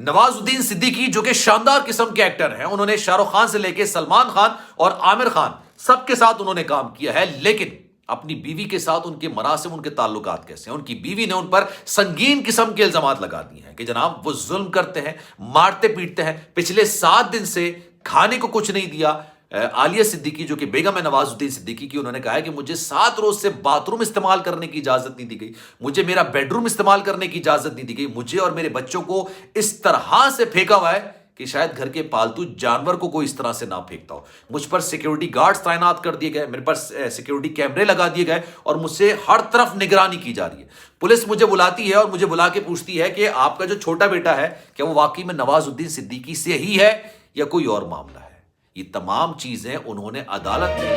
نواز الدین صدیقی جو کہ شاندار قسم کے ایکٹر ہیں، انہوں نے شاہ رخ خان سے لے کے سلمان خان اور عامر خان سب کے ساتھ انہوں نے کام کیا ہے، لیکن اپنی بیوی کے ساتھ ان کے مراسم، ان کے تعلقات کیسے ہیں؟ ان کی بیوی نے ان پر سنگین قسم کے الزامات لگا دیے ہیں کہ جناب وہ ظلم کرتے ہیں، مارتے پیٹتے ہیں، پچھلے 7 دن سے کھانے کو کچھ نہیں دیا۔ عالیہ صدیقی جو کہ بیگم ہے نواز الدین صدیقی کی، انہوں نے کہا ہے کہ مجھے 7 روز سے باتھ روم استعمال کرنے کی اجازت نہیں دی گئی، مجھے میرا بیڈ روم استعمال کرنے کی اجازت نہیں دی گئی، مجھے اور میرے بچوں کو اس طرح سے پھینکا ہوا ہے کہ شاید گھر کے پالتو جانور کو کوئی اس طرح سے نہ پھینکتا ہو۔ مجھ پر سیکیورٹی گارڈز تعینات کر دیے گئے، میرے پر سیکیورٹی کیمرے لگا دیے گئے اور مجھ سے ہر طرف نگرانی کی جا رہی ہے۔ پولیس مجھے بلاتی ہے اور مجھے بلا کے پوچھتی ہے کہ آپ کا جو چھوٹا بیٹا ہے کیا وہ واقعی میں نواز الدین صدیقی سے ہی ہے یا کوئی اور معاملہ ہے؟ یہ تمام چیزیں انہوں نے عدالت میں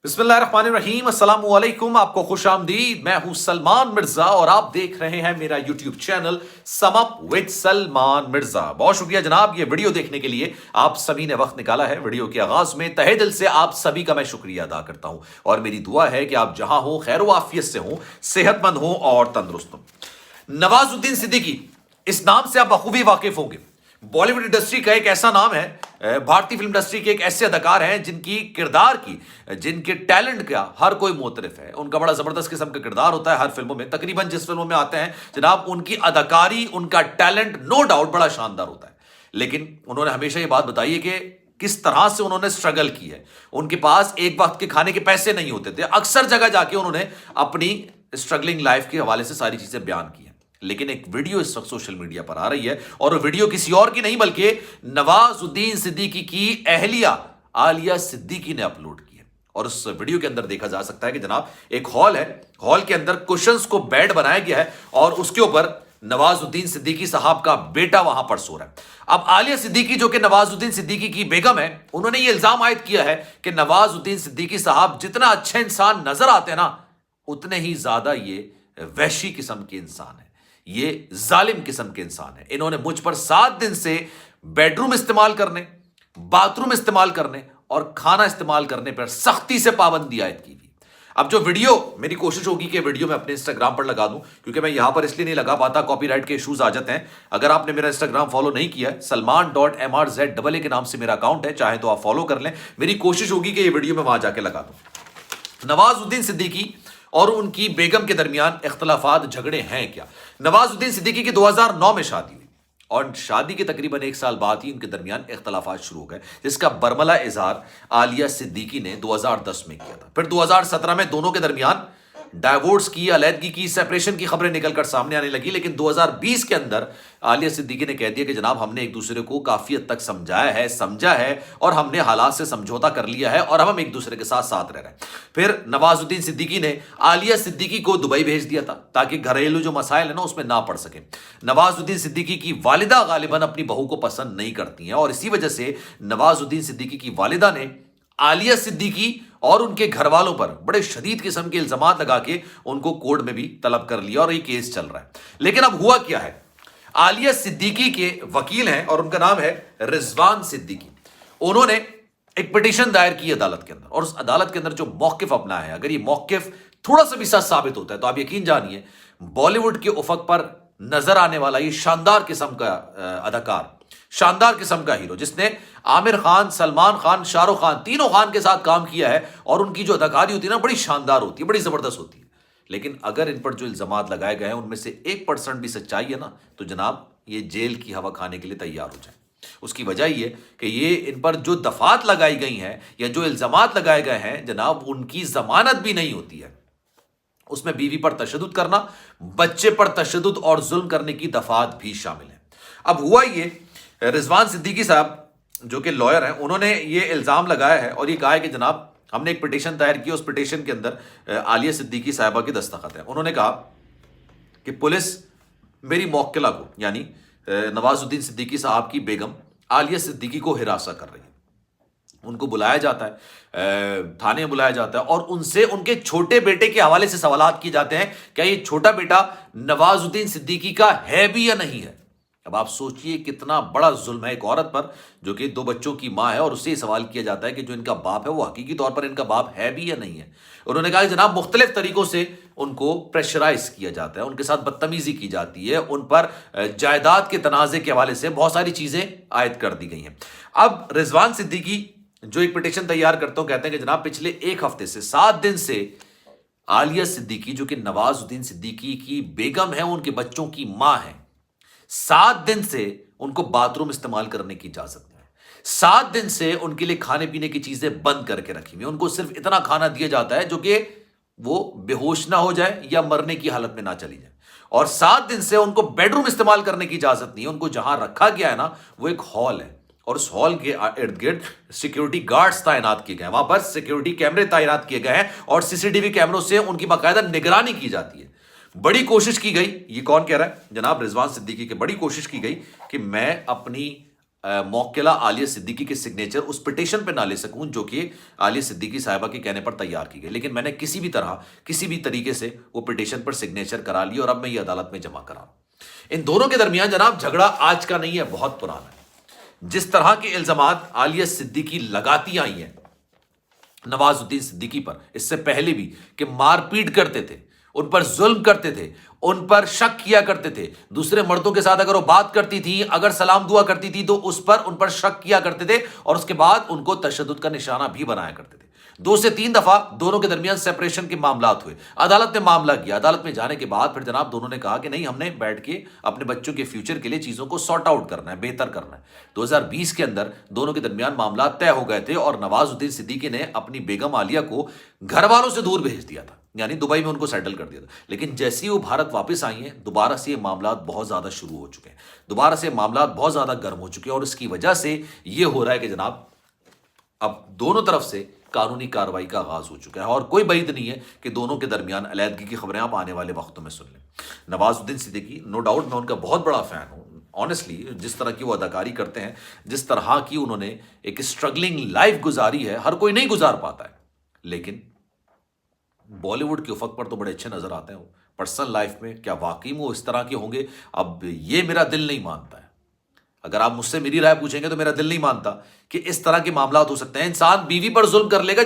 بسم اللہ الرحمن الرحیم، السلام علیکم، آپ کو خوش آمدید۔ میں ہوں سلمان مرزا اور آپ دیکھ رہے ہیں میرا YouTube channel some up with Salman Mirza. بہت شکریہ جناب، یہ ویڈیو دیکھنے کے لیے آپ سبھی نے وقت نکالا ہے۔ ویڈیو کے آغاز میں تہہ دل سے آپ سبھی کا میں شکریہ ادا کرتا ہوں اور میری دعا ہے کہ آپ جہاں ہوں خیر و عافیت سے ہوں، صحت مند ہوں اور تندرست ہوں۔ نواز الدین صدیقی، اس نام سے آپ بخوبی واقف ہوں گے۔ بالی ووڈ انڈسٹری کا ایک ایسا نام ہے، بھارتی فلم انڈسٹری کے ایک ایسے اداکار ہیں جن کی کردار کی، جن کے ٹیلنٹ کا ہر کوئی معترف ہے۔ ان کا بڑا زبردست قسم کا کردار ہوتا ہے ہر فلموں میں، تقریباً جس فلموں میں آتے ہیں جناب ان کی اداکاری، ان کا ٹیلنٹ نو ڈاؤٹ بڑا شاندار ہوتا ہے۔ لیکن انہوں نے ہمیشہ یہ بات بتائی ہے کہ کس طرح سے انہوں نے سٹرگل کی ہے۔ ان کے پاس ایک وقت کے کھانے کے پیسے نہیں ہوتے تھے، اکثر جگہ جا کے انہوں نے اپنی سٹرگلنگ لائف کے حوالے سے ساری چیزیں بیان کی ہیں۔ لیکن ایک ویڈیو اس وقت سوشل میڈیا پر آ رہی ہے اور وہ ویڈیو کسی اور کی نہیں بلکہ نواز الدین صدیقی کی اہلیہ عالیہ صدیقی نے اپلوڈ کی ہے۔ اور اس ویڈیو کے اندر دیکھا جا سکتا ہے کہ جناب ایک ہال ہے، ہال کے اندر کوشنز کو بیڈ بنایا گیا ہے اور اس کے اوپر نواز الدین صدیقی صاحب کا بیٹا وہاں پر سو رہا ہے۔ اب عالیہ صدیقی جو کہ نواز الدین صدیقی کی بیگم ہے، انہوں نے یہ الزام عائد کیا ہے کہ نواز الدین صدیقی صاحب جتنا اچھے انسان نظر آتے ہیں نا، اتنے ہی زیادہ یہ وحشی قسم کے انسان ہیں، یہ ظالم قسم کے انسان ہیں۔ انہوں نے مجھ پر 7 دن سے بیڈ روم استعمال کرنے، باتھ روم استعمال کرنے اور کھانا استعمال کرنے پر سختی سے پابندی عائد کی گئی۔ اب جو ویڈیو، میری کوشش ہوگی کہ ویڈیو میں اپنے انسٹاگرام پر لگا دوں، کیونکہ میں یہاں پر اس لیے نہیں لگا پاتا، کاپی رائٹ کے ایشوز آ جاتے ہیں۔ اگر آپ نے میرا انسٹاگرام فالو نہیں کیا ہے، سلمان.mrza کے نام سے میرا اکاؤنٹ ہے، چاہیں تو آپ فالو کر لیں۔ میری کوشش ہوگی کہ یہ ویڈیو میں وہاں جا کے لگا دوں۔ نواز الدین صدیقی اور ان کی بیگم کے درمیان اختلافات، جھگڑے ہیں کیا؟ نواز الدین صدیقی کی 2009 میں شادی ہوئی اور شادی کے تقریباً 1 سال بعد ہی ان کے درمیان اختلافات شروع ہو گئے، جس کا برملا اظہار عالیہ صدیقی نے 2010 میں کیا تھا۔ پھر 2017 میں دونوں کے درمیان ڈائیورس کی، علیحدگی کی، سیپریشن کی خبریں نکل کر سامنے آنے لگی، لیکن 2020 کے اندر عالیہ صدیقی نے کہہ دیا کہ جناب ہم نے ایک دوسرے کو کافی حد تک سمجھایا ہے، سمجھا ہے اور ہم نے حالات سے سمجھوتا کر لیا ہے اور ہم ایک دوسرے کے ساتھ ساتھ رہ رہے ہیں۔ پھر نواز الدین صدیقی نے عالیہ صدیقی کو دبئی بھیج دیا تھا تاکہ گھریلو جو مسائل ہیں نا اس میں نہ پڑ سکیں۔ نواز الدین صدیقی کی والدہ غالباً اپنی بہو کو پسند نہیں کرتی ہیں اور اسی وجہ سے نواز الدین صدیقی کی والدہ نے عالیہ صدیقی اور ان کے گھر والوں پر بڑے شدید قسم کے الزامات لگا کے ان کو کورٹ میں بھی طلب کر لیا اور یہ کیس چل رہا ہے۔ لیکن اب ہوا کیا ہے؟ عالیہ صدیقی کے وکیل ہیں اور ان کا نام ہے رضوان صدیقی، انہوں نے ایک پٹیشن دائر کی عدالت کے اندر اور اس عدالت کے اندر جو موقف اپنا ہے، اگر یہ موقف تھوڑا سا بھی سچ ثابت ہوتا ہے تو آپ یقین جانیے بالی ووڈ کے افق پر نظر آنے والا یہ شاندار قسم کا اداکار، شاندار قسم کا ہیرو، جس نے عامر خان، سلمان خان، شاہ رخ خان، تینوں خان کے ساتھ کام کیا ہے اور ان کی جو اداکاری ہوتی ہے نا بڑی شاندار ہوتی ہے، بڑی زبردست ہوتی ہے۔ لیکن اگر ان پر جو الزامات لگائے گئے ہیں ان میں سے 1% بھی سچائی ہے نا تو جناب یہ جیل کی ہوا کھانے کے لیے تیار ہو جائیں۔ اس کی وجہ یہ کہ یہ ان پر جو دفعات لگائی گئی ہیں یا جو الزامات لگائے گئے ہیں جناب، ان کی ضمانت بھی نہیں ہوتی ہے۔ اس میں بیوی پر تشدد کرنا، بچے پر تشدد اور ظلم کرنے کی دفعات بھی شامل ہیں۔ اب ہوا یہ، رضوان صدیقی صاحب جو کہ لائر ہیں، انہوں نے یہ الزام لگایا ہے اور یہ کہا ہے کہ جناب ہم نے ایک پٹیشن دائر کی، اس پٹیشن کے اندر عالیہ صدیقی صاحبہ کی دستخط ہے۔ انہوں نے کہا کہ پولیس میری موکلہ کو، یعنی نواز الدین صدیقی صاحب کی بیگم عالیہ صدیقی کو ہراساں کر رہی ہے۔ ان کو بلایا جاتا ہے، تھانے بلایا جاتا ہے اور ان سے ان کے چھوٹے بیٹے کے حوالے سے سوالات کیے جاتے ہیں، کیا یہ چھوٹا بیٹا نواز الدین صدیقی کا ہے بھی یا نہیں ہے؟ اب آپ سوچئے کتنا بڑا ظلم ہے ایک عورت پر جو کہ 2 بچوں کی ماں ہے، اور اس سے یہ سوال کیا جاتا ہے کہ جو ان کا باپ ہے وہ حقیقی طور پر ان کا باپ ہے بھی یا نہیں ہے۔ انہوں نے کہا کہ جناب مختلف طریقوں سے ان کو پریشرائز کیا جاتا ہے، ان کے ساتھ بدتمیزی کی جاتی ہے، ان پر جائیداد کے تنازع کے حوالے سے بہت ساری چیزیں عائد کر دی گئی ہیں۔ اب رضوان صدیقی جو ایک پٹیشن تیار کرتے ہیں کہتے ہیں کہ جناب پچھلے 1 ہفتے سے 7 دن سے عالیہ صدیقی جو کہ نواز الدین صدیقی کی بیگم ہے، ان کے بچوں کی ماں ہے، 7 دن سے ان کو باتھ روم استعمال کرنے کی اجازت نہیں ہے۔ 7 دن سے ان کے لیے کھانے پینے کی چیزیں بند کر کے رکھی ہوئی، ان کو صرف اتنا کھانا دیا جاتا ہے جو کہ وہ بے ہوش نہ ہو جائے یا مرنے کی حالت میں نہ چلی جائے، اور 7 دن سے ان کو بیڈ روم استعمال کرنے کی اجازت نہیں ہے۔ ان کو جہاں رکھا گیا ہے نا وہ ایک ہال ہے، اور اس ہال کے ارد گرد سیکیورٹی گارڈز تعینات کیے گئے ہیں، وہاں پر سیکیورٹی کیمرے تعینات کیے گئے ہیں، اور CCTV کیمروں سے ان کی باقاعدہ نگرانی کی جاتی ہے۔ بڑی کوشش کی گئی، یہ کون کہہ رہا ہے؟ جناب رضوان صدیقی کی بڑی کوشش کی گئی کہ میں اپنی موکلہ عالیہ صدیقی کے سگنیچر اس پٹیشن پہ نہ لے سکوں جو کہ عالیہ صدیقی صاحبہ کے کہنے پر تیار کی گئی، لیکن میں نے کسی بھی طرح کسی بھی طریقے سے وہ پٹیشن پر سگنیچر کرا لی، اور اب میں یہ عدالت میں جمع کرا ہوں۔ ان دونوں کے درمیان جناب جھگڑا آج کا نہیں ہے، بہت پرانا ہے۔ جس طرح کے الزامات عالیہ صدیقی لگاتی آئی ہیں نواز الدین صدیقی پر، اس سے پہلے بھی، کہ مار پیٹ کرتے تھے، ان پر ظلم کرتے تھے، ان پر شک کیا کرتے تھے، دوسرے مردوں کے ساتھ اگر وہ بات کرتی تھی، اگر سلام دعا کرتی تھی تو اس پر ان پر شک کیا کرتے تھے، اور اس کے بعد ان کو تشدد کا نشانہ بھی بنایا کرتے تھے۔ 2 سے 3 دفعہ دونوں کے درمیان سیپریشن کے معاملات ہوئے، عدالت نے معاملہ کیا، عدالت میں جانے کے بعد پھر جناب دونوں نے کہا کہ نہیں، ہم نے بیٹھ کے اپنے بچوں کے فیوچر کے لیے چیزوں کو سارٹ آؤٹ کرنا ہے، بہتر کرنا ہے۔ 2020 کے اندر دونوں کے درمیان معاملات طے ہو گئے تھے، اور نواز الدین صدیقی نے اپنی بیگم عالیہ کو گھر والوں سے دور بھیج دیا تھا، یعنی دبئی میں ان کو سیٹل کر دیا تھا، لیکن جیسے ہی وہ بھارت واپس آئی ہیں دوبارہ سے یہ معاملات بہت زیادہ شروع ہو چکے ہیں، دوبارہ سے معاملات بہت زیادہ گرم ہو چکے ہیں، اور اس کی وجہ سے یہ ہو رہا ہے کہ جناب اب دونوں طرف سے قانونی کارروائی کا آغاز ہو چکا ہے، اور کوئی بعید نہیں ہے کہ دونوں کے درمیان علیحدگی کی خبریں آپ آنے والے وقتوں میں سن لیں۔ نواز الدین صدیقی نو ڈاؤٹ میں ان کا بہت بڑا فین ہوں، آنیسٹلی جس طرح کی وہ اداکاری کرتے ہیں، جس طرح کی انہوں نے ایک اسٹرگلنگ لائف گزاری ہے، ہر کوئی نہیں گزار پاتا ہے، لیکن بالی ووڈ کے افق پر تو بڑے اچھے نظر آتے ہیں۔ وہ پرسنل لائف میں کیا واقعی وہ اس طرح کے ہوں گے؟ اب یہ میرا دل نہیں مانتا ہے، اگر آپ مجھ سے میری رائے پوچھیں گے تو میرا دل نہیں مانتا کہ اس طرح کے معاملات ہو سکتے ہیں۔ انسان بیوی پر ظلم کر لے گا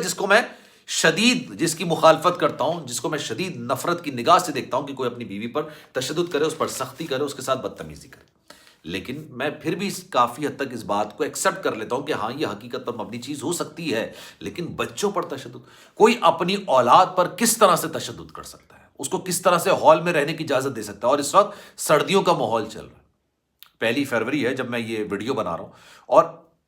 جس کی مخالفت کرتا ہوں، جس کو میں شدید نفرت کی نگاہ سے دیکھتا ہوں کہ کوئی اپنی بیوی پر تشدد کرے، اس پر سختی کرے، اس کے ساتھ بدتمیزی کرے، لیکن میں پھر بھی کافی حد تک اس بات کو ایکسیپٹ کر لیتا ہوں کہ ہاں یہ حقیقت پر مبنی چیز ہو سکتی ہے، لیکن بچوں پر تشدد، کوئی اپنی اولاد پر کس طرح سے تشدد کر سکتا ہے، اس کو کس طرح سے ہال میں رہنے کی اجازت دے سکتا ہے؟ اور اس وقت سردیوں کا ماحول چل رہا ہے، 1 فروری ہے جب میں یہ ویڈیو بنا رہا ہوں، اور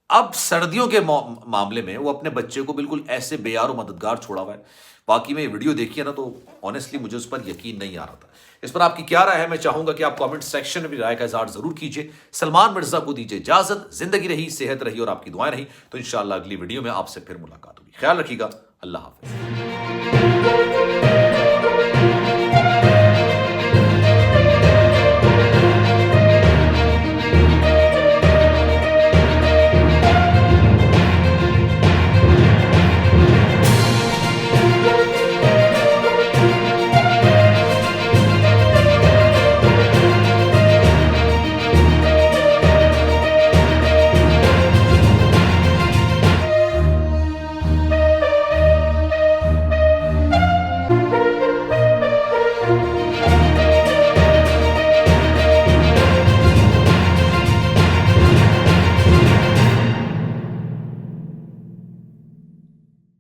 اب سردیوں کے معاملے میں وہ اپنے بچے کو بالکل ایسے بے یار و مددگار چھوڑا ہوا ہے۔ واقعی میں یہ ویڈیو دیکھی ہے نا تو آنیسٹلی مجھے اس پر یقین نہیں آ رہا تھا۔ اس پر آپ کی کیا رائے ہے؟ میں چاہوں گا کہ آپ کامنٹ سیکشن میں بھی رائے کا اظہار ضرور کیجیے۔ سلمان مرزا کو دیجیے اجازت، زندگی رہی، صحت رہی، اور آپ کی دعائیں رہی تو انشاءاللہ اگلی ویڈیو میں آپ سے پھر ملاقات ہوگی۔ خیال رکھیے گا، اللہ حافظ۔